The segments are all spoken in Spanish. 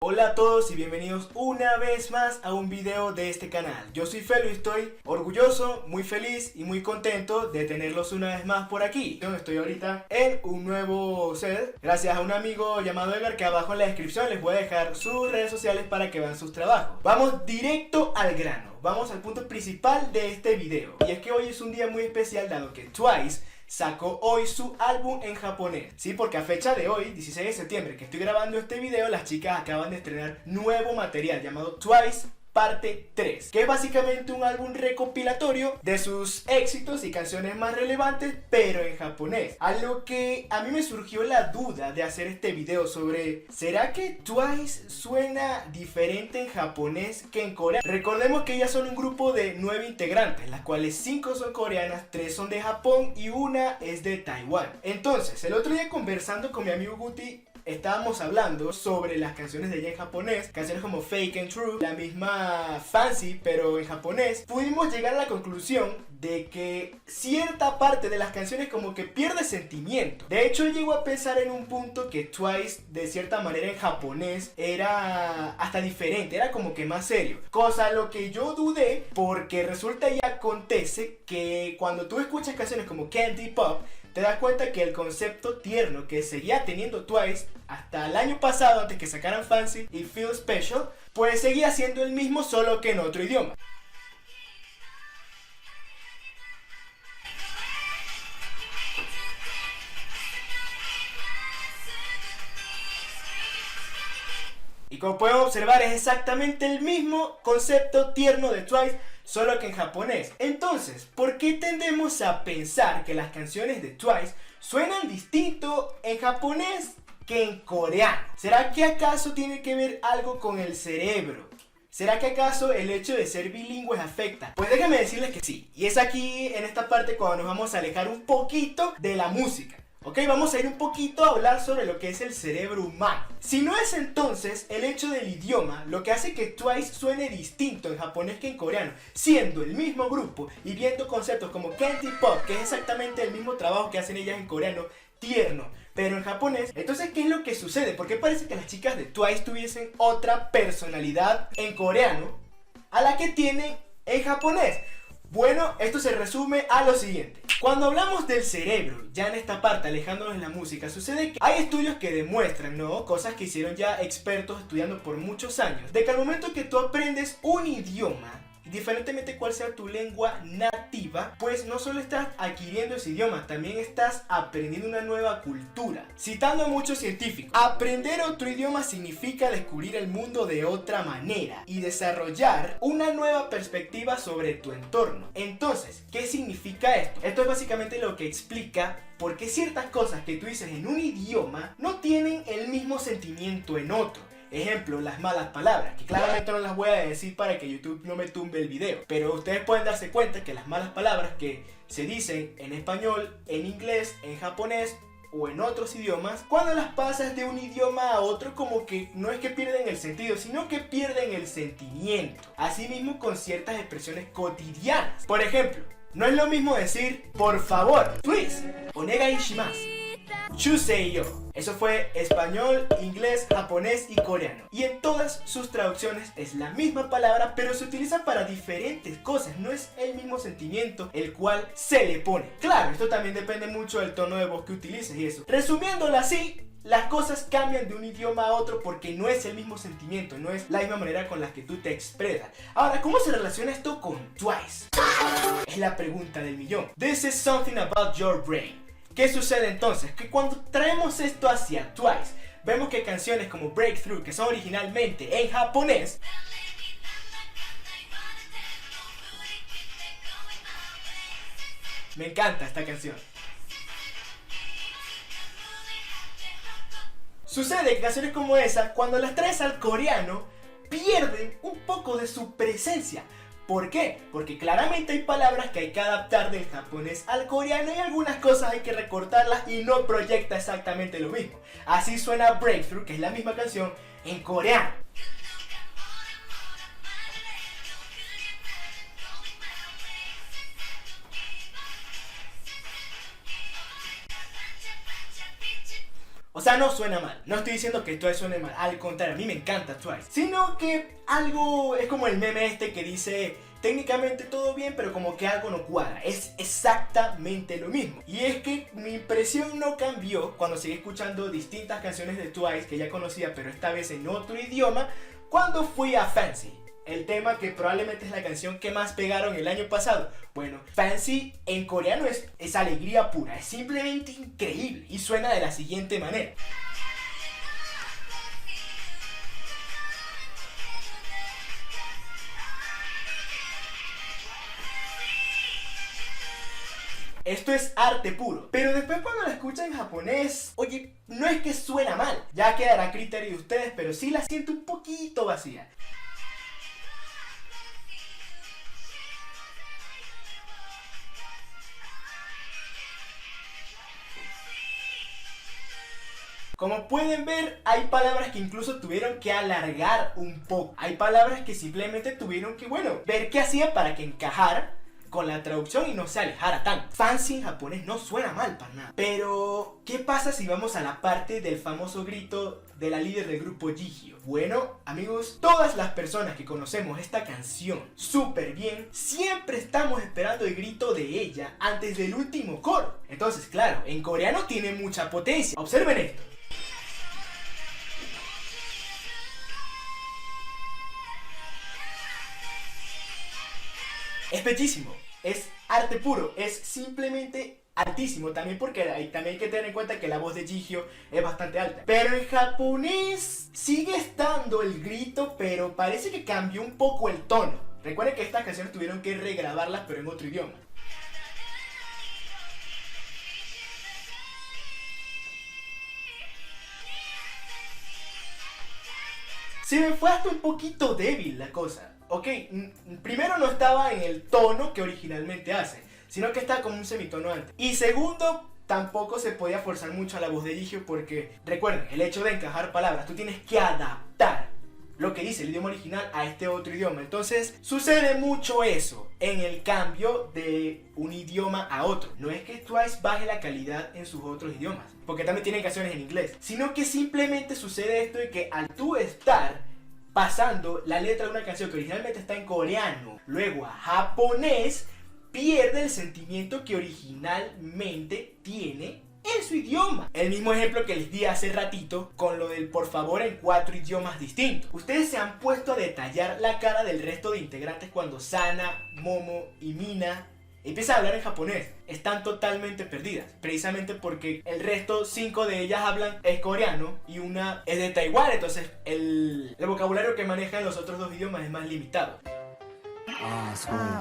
Hola a todos y bienvenidos una vez más a un video de este canal. Yo soy Felo y estoy orgulloso, muy feliz y muy contento de tenerlos una vez más por aquí. Yo estoy ahorita en un nuevo set gracias a un amigo llamado Edgar, que abajo en la descripción les voy a dejar sus redes sociales para que vean sus trabajos. Vamos directo al grano, vamos al punto principal de este video. Y es que hoy es un día muy especial dado que Twice sacó hoy su álbum en japonés. Sí, porque a fecha de hoy, 16 de septiembre, que estoy grabando este video, las chicas acaban de estrenar nuevo material llamado Twice Parte 3, que es básicamente un álbum recopilatorio de sus éxitos y canciones más relevantes, pero en japonés. A lo que a mí me surgió la duda de hacer este video sobre, ¿será que Twice suena diferente en japonés que en coreano? Recordemos que ellas son un grupo de 9 integrantes, las cuales 5 son coreanas, 3 son de Japón y una es de Taiwán. Entonces, el otro día conversando con mi amigo Guti, estábamos hablando sobre las canciones de ella en japonés, canciones como Fake and True, la misma Fancy pero en japonés. Pudimos llegar a la conclusión de que cierta parte de las canciones como que pierde sentimiento. De hecho, llego a pensar en un punto que Twice de cierta manera en japonés era hasta diferente, era como que más serio, cosa a lo que yo dudé, porque resulta y acontece que cuando tú escuchas canciones como Candy Pop, te das cuenta que el concepto tierno que seguía teniendo Twice hasta el año pasado, antes que sacaran Fancy y Feel Special, pues seguía siendo el mismo, solo que en otro idioma. Y como pueden observar, es exactamente el mismo concepto tierno de Twice, solo que en japonés. Entonces, ¿por qué tendemos a pensar que las canciones de Twice suenan distinto en japonés que en coreano? ¿Será que acaso tiene que ver algo con el cerebro? ¿Será que acaso el hecho de ser bilingües afecta? Pues déjenme decirles que sí. Y es aquí, en esta parte, cuando nos vamos a alejar un poquito de la música. Ok, vamos a ir un poquito a hablar sobre lo que es el cerebro humano. Si no es entonces el hecho del idioma lo que hace que Twice suene distinto en japonés que en coreano, siendo el mismo grupo y viendo conceptos como Candy Pop, que es exactamente el mismo trabajo que hacen ellas en coreano, tierno, pero en japonés. Entonces, ¿qué es lo que sucede? ¿Por qué parece que las chicas de Twice tuviesen otra personalidad en coreano a la que tienen en japonés? Bueno, esto se resume a lo siguiente. Cuando hablamos del cerebro, ya en esta parte alejándonos de la música, sucede que hay estudios que demuestran, ¿no? Cosas que hicieron ya expertos estudiando por muchos años, de que al momento que tú aprendes un idioma, diferentemente cuál sea tu lengua nativa, pues no solo estás adquiriendo ese idioma, también estás aprendiendo una nueva cultura. Citando a muchos científicos, aprender otro idioma significa descubrir el mundo de otra manera y desarrollar una nueva perspectiva sobre tu entorno. Entonces, ¿qué significa esto? Esto es básicamente lo que explica por qué ciertas cosas que tú dices en un idioma no tienen el mismo sentimiento en otro. Ejemplo, las malas palabras, que claramente no las voy a decir para que YouTube no me tumbe el video, pero ustedes pueden darse cuenta que las malas palabras que se dicen en español, en inglés, en japonés o en otros idiomas, cuando las pasas de un idioma a otro, como que no es que pierden el sentido, sino que pierden el sentimiento. Asimismo con ciertas expresiones cotidianas. Por ejemplo, no es lo mismo decir por favor, please, onegai shimasu, Chuseiyo. Eso fue español, inglés, japonés y coreano. Y en todas sus traducciones es la misma palabra, pero se utiliza para diferentes cosas. No es el mismo sentimiento el cual se le pone. Claro, esto también depende mucho del tono de voz que utilices y eso. Resumiéndolo así, las cosas cambian de un idioma a otro porque no es el mismo sentimiento, no es la misma manera con la que tú te expresas. Ahora, ¿cómo se relaciona esto con Twice? Es la pregunta del millón. This is something about your brain. ¿Qué sucede entonces? Que cuando traemos esto hacia Twice, vemos que canciones como Breakthrough, que son originalmente en japonés, me encanta esta canción. Sucede que canciones como esa, cuando las traes al coreano, pierden un poco de su presencia. ¿Por qué? Porque claramente hay palabras que hay que adaptar del japonés al coreano y algunas cosas hay que recortarlas y no proyecta exactamente lo mismo. Así suena Breakthrough, que es la misma canción, en coreano. O sea, no suena mal. No estoy diciendo que Twice suene mal. Al contrario, a mí me encanta Twice. Sino que algo es como el meme este que dice... Técnicamente todo bien, pero como que algo no cuadra. Es exactamente lo mismo. Y es que mi impresión no cambió cuando seguí escuchando distintas canciones de Twice que ya conocía, pero esta vez en otro idioma, cuando fui a Fancy. El tema que probablemente es la canción que más pegaron el año pasado. Bueno, Fancy en coreano es alegría pura. Es simplemente increíble. Y suena de la siguiente manera. Esto es arte puro. Pero después cuando la escuchan en japonés, oye, no es que suena mal. Ya quedará a criterio de ustedes, pero sí la siento un poquito vacía. Como pueden ver, hay palabras que incluso tuvieron que alargar un poco. Hay palabras que simplemente tuvieron que, bueno, ver qué hacían para que encajara con la traducción y no se alejara tanto. Fancy en japonés no suena mal para nada. Pero, ¿qué pasa si vamos a la parte del famoso grito de la líder del grupo Jihyo? Bueno, amigos, todas las personas que conocemos esta canción súper bien, siempre estamos esperando el grito de ella antes del último coro. Entonces, claro, en coreano tiene mucha potencia. Observen esto. Es bellísimo, es arte puro, es simplemente altísimo. También porque también hay que tener en cuenta que la voz de Jihyo es bastante alta. Pero en japonés sigue estando el grito, pero parece que cambió un poco el tono. Recuerden que estas canciones tuvieron que regrabarlas, pero en otro idioma. Se me fue hasta un poquito débil la cosa. Ok, primero no estaba en el tono que originalmente hace, sino que está como un semitono antes. Y segundo, tampoco se podía forzar mucho a la voz de Jihyo porque, recuerden, el hecho de encajar palabras, tú tienes que adaptar lo que dice el idioma original a este otro idioma. Entonces, sucede mucho eso en el cambio de un idioma a otro. No es que Twice baje la calidad en sus otros idiomas, porque también tienen canciones en inglés, sino que simplemente sucede esto de que al tú estar pasando la letra de una canción que originalmente está en coreano, luego a japonés, pierde el sentimiento que originalmente tiene en su idioma. El mismo ejemplo que les di hace ratito con lo del por favor en 4 idiomas distintos. Ustedes se han puesto a detallar la cara del resto de integrantes cuando Sana, Momo y Mina empiezan a hablar en japonés. Están totalmente perdidas, precisamente porque el resto, 5 de ellas hablan es coreano y una es de Taiwán, entonces el vocabulario que manejan los otros 2 idiomas es más limitado.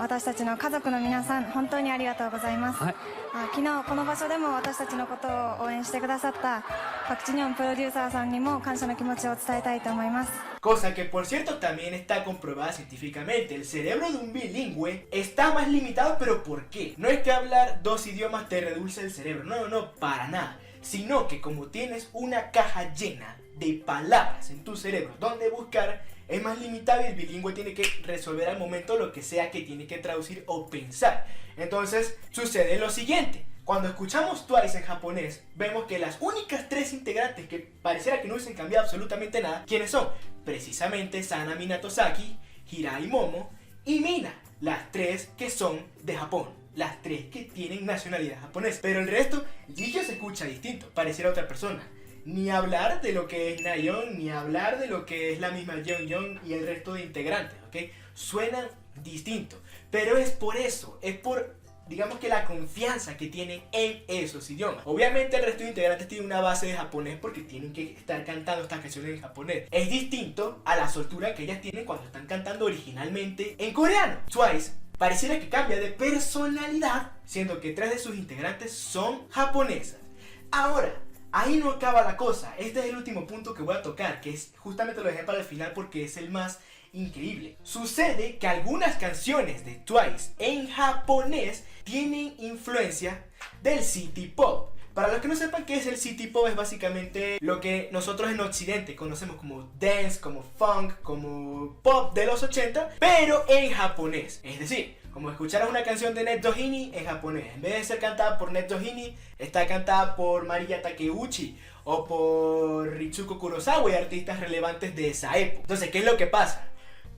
私たちの家族の皆さん、本当にありがとうございます。昨日この場所でも私たちのことを応援してくださったパク・チニョンプロデューサーさんにも感謝の気持ちを伝えたいと思います。 Cosa que por cierto también está comprobada científicamente. El cerebro de un bilingüe está más limitado, pero ¿por qué? No es que hablar 2 idiomas te reduce el cerebro, no, para nada. Sino que como tienes una caja llena de palabras en tu cerebro donde buscar, es más limitado y el bilingüe tiene que resolver al momento lo que sea que tiene que traducir o pensar. Entonces sucede lo siguiente. Cuando escuchamos Twice en japonés, vemos que las únicas 3 integrantes que pareciera que no hubiesen cambiado absolutamente nada, ¿quiénes son? Precisamente Sana Minatosaki, Hirai Momo y Mina, las 3 que son de Japón, las 3 que tienen nacionalidad japonesa. Pero el resto, Jihyo se escucha distinto, pareciera otra persona. Ni hablar de lo que es Nayeon, ni hablar de lo que es la misma Yeonjun y el resto de integrantes, ¿ok? Suenan distinto, pero es por eso, es por, digamos que la confianza que tienen en esos idiomas. Obviamente el resto de integrantes tienen una base de japonés porque tienen que estar cantando estas canciones en japonés. Es distinto a la soltura que ellas tienen cuando están cantando originalmente en coreano. Twice pareciera que cambia de personalidad, siendo que 3 de sus integrantes son japonesas. Ahora, ahí no acaba la cosa. Este es el último punto que voy a tocar, que es justamente lo dejé para el final porque es el más increíble. Sucede que algunas canciones de Twice en japonés tienen influencia del city pop. Para los que no sepan qué es el city pop, es básicamente lo que nosotros en Occidente conocemos como dance, como funk, como pop de los 80, pero en japonés. Es decir, como escucharas una canción de Net Dohini en japonés, en vez de ser cantada por Net Dohini, está cantada por Maria Takeuchi o por Ritsuko Kurosawa y artistas relevantes de esa época. Entonces, ¿qué es lo que pasa?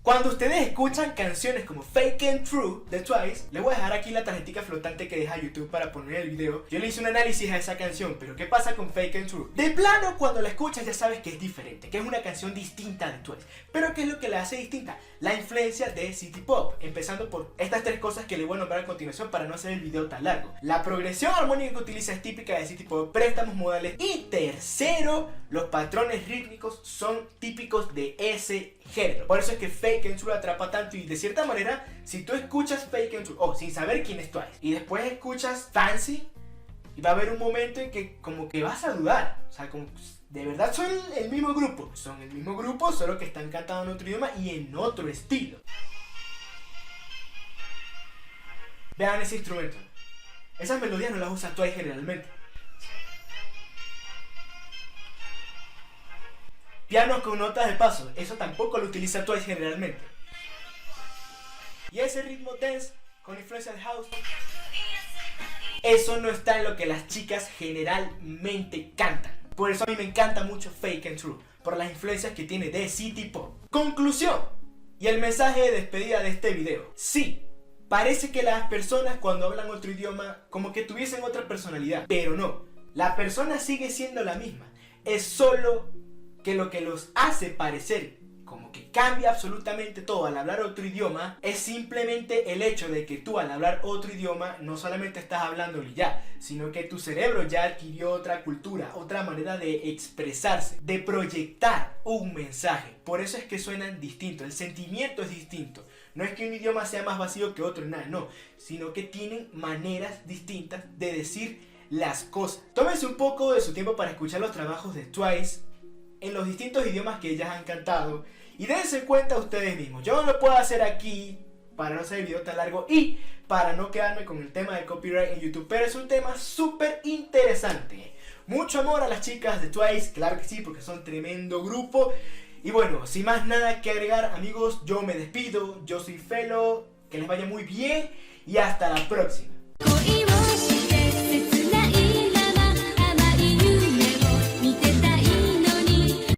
Cuando ustedes escuchan canciones como Fake and True de Twice, les voy a dejar aquí la tarjetita flotante que deja YouTube para poner el video. Yo le hice un análisis a esa canción, pero ¿qué pasa con Fake and True? De plano, cuando la escuchas ya sabes que es diferente, que es una canción distinta de Twice. Pero ¿qué es lo que la hace distinta? La influencia de City Pop, empezando por estas tres cosas que les voy a nombrar a continuación para no hacer el video tan largo. La progresión armónica que utiliza es típica de City Pop, préstamos modales. Y tercero, los patrones rítmicos son típicos de ese género. Por eso es que Fake and True atrapa tanto, y de cierta manera, si tú escuchas Fake and True, sin saber quién es Twice, y después escuchas Fancy, y va a haber un momento en que como que vas a dudar, o sea, como de verdad son el mismo grupo. Son el mismo grupo, solo que están cantando en otro idioma y en otro estilo. Vean ese instrumento. Esas melodías no las usa Twice generalmente. Pianos con notas de paso, eso tampoco lo utiliza Twice generalmente. Y ese ritmo dance con influencia de house, eso no está en lo que las chicas generalmente cantan. Por eso a mí me encanta mucho Fake and True, por las influencias que tiene de City Pop. Conclusión y el mensaje de despedida de este video. Sí, parece que las personas cuando hablan otro idioma como que tuviesen otra personalidad, pero no, la persona sigue siendo la misma. Es solo que lo que los hace parecer como que cambia absolutamente todo al hablar otro idioma es simplemente el hecho de que tú al hablar otro idioma no solamente estás hablándolo ya, sino que tu cerebro ya adquirió otra cultura, otra manera de expresarse, de proyectar un mensaje. Por eso es que suenan distintos, el sentimiento es distinto. No es que un idioma sea más vacío que otro, nada, no, sino que tienen maneras distintas de decir las cosas. Tómense un poco de su tiempo para escuchar los trabajos de Twice en los distintos idiomas que ellas han cantado y dense cuenta ustedes mismos. Yo no lo puedo hacer aquí para no hacer el video tan largo y para no quedarme con el tema del copyright en YouTube, pero es un tema súper interesante. Mucho amor a las chicas de Twice, claro que sí, porque son tremendo grupo. Y bueno, sin más nada que agregar, amigos, yo me despido. Yo soy Felo, que les vaya muy bien y hasta la próxima.